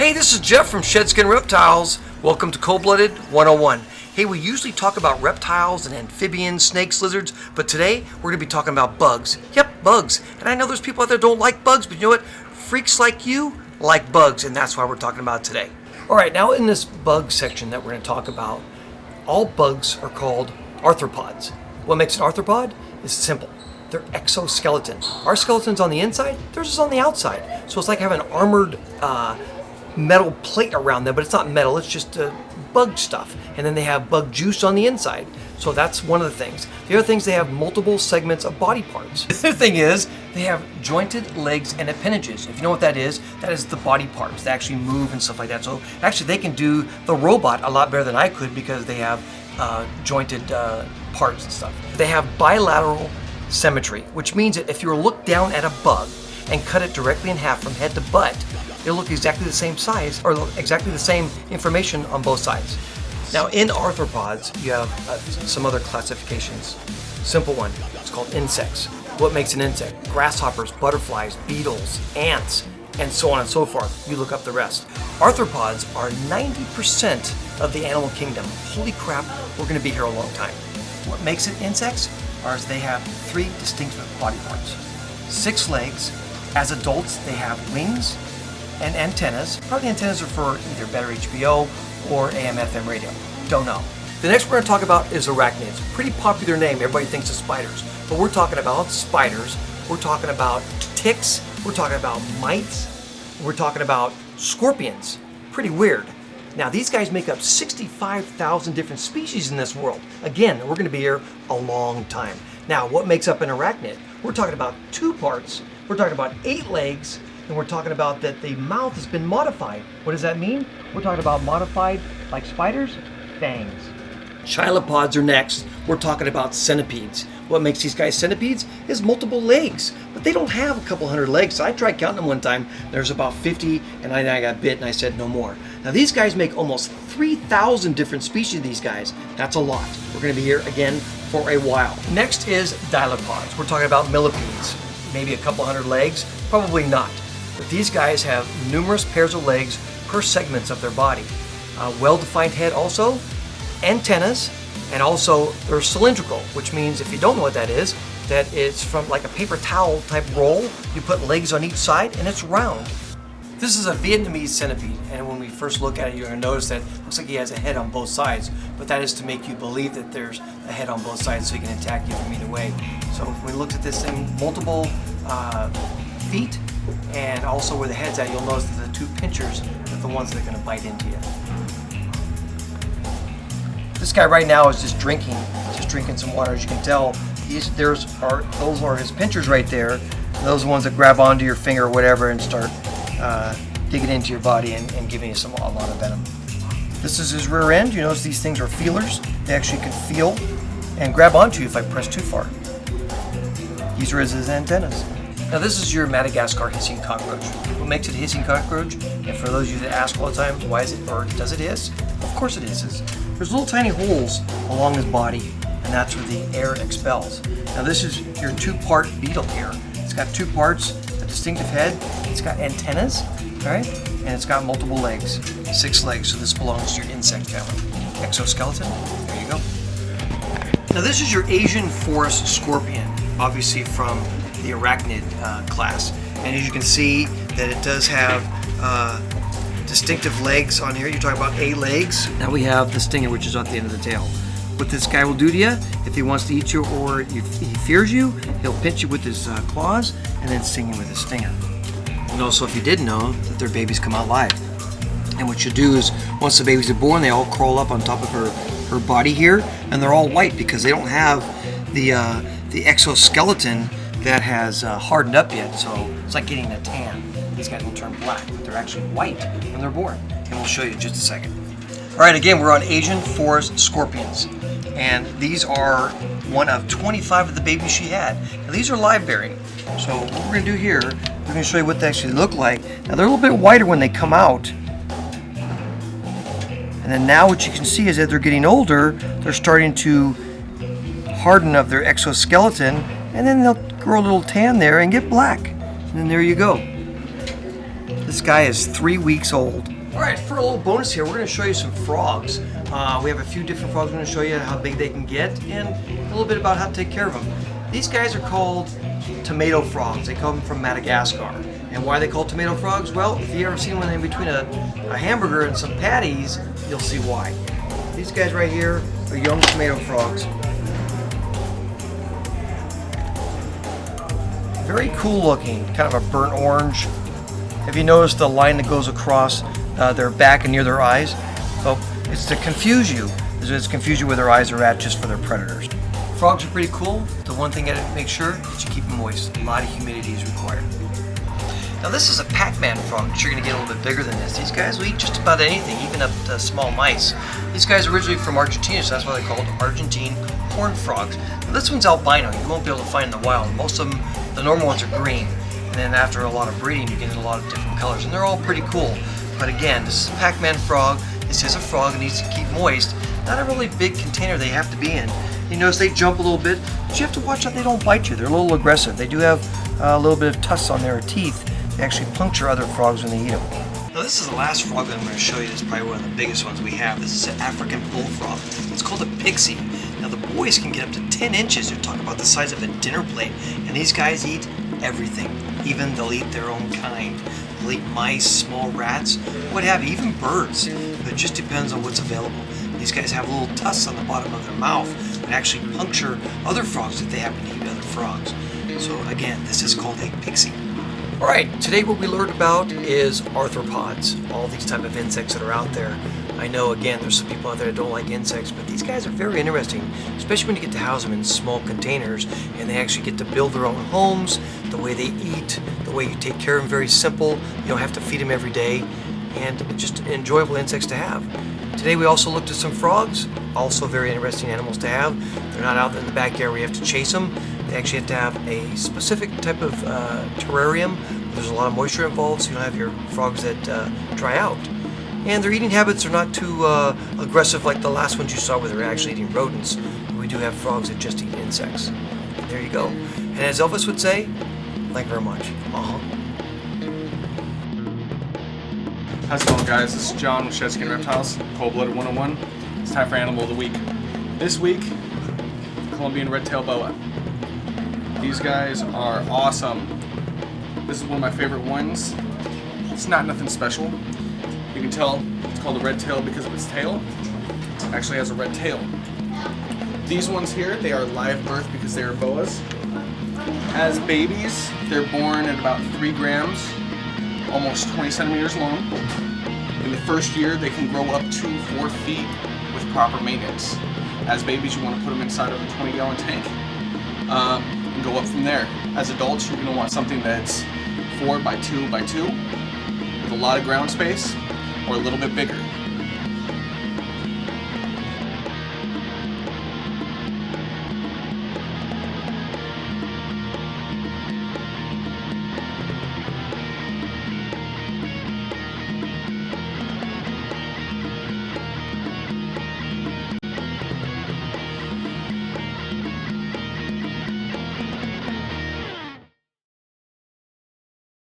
Hey, this is Jeff from Shedskin Reptiles. Welcome to Cold-Blooded 101. Hey, we usually talk about reptiles and amphibians, snakes, lizards, but today we're going to be talking about bugs. Yep, bugs. And I know there's people out there who don't like bugs, but you know what? Freaks like you like bugs, and that's why we're talking about it today. All right, now in this bug section that we're going to talk about, all bugs are called arthropods. What makes an arthropod is simple. They're exoskeleton. Our skeleton's on the inside, theirs is on the outside. So it's like having an armored metal plate around them, but it's not metal, it's just bug stuff. And then they have bug juice on the inside. So that's one of the things. The other thing is they have multiple segments of body parts. The other thing is they have jointed legs and appendages. If you know what that is the body parts. They actually move and stuff like that. So actually they can do the robot a lot better than I could because they have jointed parts and stuff. They have bilateral symmetry, which means that if you were to look down at a bug and cut it directly in half from head to butt, it'll look exactly the same size or exactly the same information on both sides. Now in arthropods, you have some other classifications. Simple one, it's called insects. What makes an insect? Grasshoppers, butterflies, beetles, ants, and so on and so forth. You look up the rest. Arthropods are 90% of the animal kingdom. Holy crap, we're gonna be here a long time. What makes it insects? Is they have 3 distinct body parts. 6 legs. As adults, they have wings and antennas. Probably antennas are for either better HBO or AM/FM radio. Don't know. The next we're going to talk about is arachnids. Pretty popular name. Everybody thinks of spiders. But we're talking about spiders. We're talking about ticks. We're talking about mites. We're talking about scorpions. Pretty weird. Now these guys make up 65,000 different species in this world. Again, we're going to be here a long time. Now what makes up an arachnid? We're talking about 2 parts. We're talking about 8 legs, and we're talking about that the mouth has been modified. What does that mean? We're talking about modified, like spiders, fangs. Chilopods are next. We're talking about centipedes. What makes these guys centipedes is multiple legs, but they don't have a couple hundred legs. So I tried counting them one time. There's about 50, and I got bit, and I said no more. Now these guys make almost 3,000 different species of these guys. That's a lot. We're going to be here again for a while. Next is dilopods. We're talking about millipedes. Maybe a couple hundred legs? Probably not. But these guys have numerous pairs of legs per segments of their body. Well-defined head also, antennas, and also they're cylindrical, which means if you don't know what that is, that it's from like a paper towel type roll. You put legs on each side and it's round. This is a Vietnamese centipede, and when we first look at it, you're going to notice that it looks like he has a head on both sides, but that is to make you believe that there's a head on both sides so he can attack you from either way. So when we looked at this thing, multiple feet, and also where the head's at, you'll notice that the 2 pinchers are the ones that are going to bite into you. This guy right now is just drinking some water. As you can tell, those are his pinchers right there. Those are the ones that grab onto your finger or whatever and start digging into your body and giving you a lot of venom. This is his rear end. You notice these things are feelers. They actually can feel and grab onto you if I press too far. These are his antennas. Now this is your Madagascar hissing cockroach. What makes it a hissing cockroach? And for those of you that ask all the time, why is it, or does it hiss? Of course it hisses. There's little tiny holes along his body, and that's where the air expels. Now this is your 2-part beetle here. It's got 2 parts, a distinctive head, it's got antennas, all right? And it's got multiple legs, 6 legs, so this belongs to your insect family. Exoskeleton, there you go. Now this is your Asian forest scorpion, obviously from the arachnid class. And as you can see that it does have distinctive legs on here. You're talking about 8 legs. Now we have the stinger, which is at the end of the tail. What this guy will do to you, if he wants to eat you or he fears you, he'll pinch you with his claws and then sting you with his stinger. And also, if you didn't know, that their babies come out live. And what you do is, once the babies are born, they all crawl up on top of her body here, and they're all white because they don't have the exoskeleton that has hardened up yet. So it's like getting a tan. These guys will turn black, but they're actually white when they're born. And we'll show you in just a second. All right, again, we're on Asian forest scorpions. And these are one of 25 of the babies she had. Now these are live bearing. So what we're gonna do here, we're gonna show you what they actually look like. Now they're a little bit whiter when they come out. And then now what you can see is that they're getting older, they're starting to harden up their exoskeleton, and then they'll grow a little tan there and get black. And then there you go. This guy is 3 weeks old. Alright, for a little bonus here, we're going to show you some frogs. We have a few different frogs. We're going to show you how big they can get and a little bit about how to take care of them. These guys are called tomato frogs. They come from Madagascar. And why are they called tomato frogs? Well, if you ever seen one in between a hamburger and some patties, you'll see why. These guys right here are young tomato frogs. Very cool looking, kind of a burnt orange. Have you noticed the line that goes across their back and near their eyes? So it's to confuse you. It's confuse you where their eyes are at just for their predators. Frogs are pretty cool. The one thing you gotta make sure is you keep them moist. A lot of humidity is required. Now this is a Pac-Man frog, but you're gonna get a little bit bigger than this. These guys will eat just about anything, even up to small mice. These guys are originally from Argentina, so that's why they're called Argentine horned frogs. Now this one's albino. You won't be able to find in the wild. Most of them, the normal ones are green. And then after a lot of breeding, you get a lot of different colors, and they're all pretty cool. But again, this is a Pac-Man frog. This is a frog that needs to keep moist. Not a really big container they have to be in. You notice they jump a little bit, but you have to watch out they don't bite you. They're a little aggressive. They do have a little bit of tusks on their teeth. They actually puncture other frogs when they eat them. Now this is the last frog that I'm going to show you. This is probably one of the biggest ones we have. This is an African bullfrog. It's called a pixie. Now the boys can get up to 10 inches. They're talking about the size of a dinner plate. And these guys eat everything. Even they'll eat their own kind. They'll eat mice, small rats, what have you, even birds. But it just depends on what's available. These guys have little tusks on the bottom of their mouth that actually puncture other frogs if they happen to eat other frogs. So again, this is called a pixie. Alright, today what we learned about is arthropods, all these type of insects that are out there. I know, again, there's some people out there that don't like insects, but these guys are very interesting, especially when you get to house them in small containers and they actually get to build their own homes. The way they eat, the way you take care of them, very simple. You don't have to feed them every day, and just enjoyable insects to have. Today we also looked at some frogs, also very interesting animals to have. They're not out in the backyard where you have to chase them. They actually have to have a specific type of terrarium. There's a lot of moisture involved, so you don't have your frogs that dry out. And their eating habits are not too aggressive like the last ones you saw where they're actually eating rodents. We do have frogs that just eat insects. There you go. And as Elvis would say, thank you very much. How's it going, guys? This is John with Shed Skin Reptiles, Cold-Blooded 101. It's time for Animal of the Week. This week, Colombian red-tailed boa. These guys are awesome. This is one of my favorite ones. It's not nothing special. You can tell it's called a red tail because of its tail. It actually has a red tail. These ones here, they are live birth because they are boas. As babies, they're born at about 3 grams, almost 20 centimeters long. In the first year, they can grow up to 4 feet with proper maintenance. As babies, you want to put them inside of a 20-gallon tank and go up from there. As adults, you're going to want something that's 4 by 2 by 2 with a lot of ground space or a little bit bigger.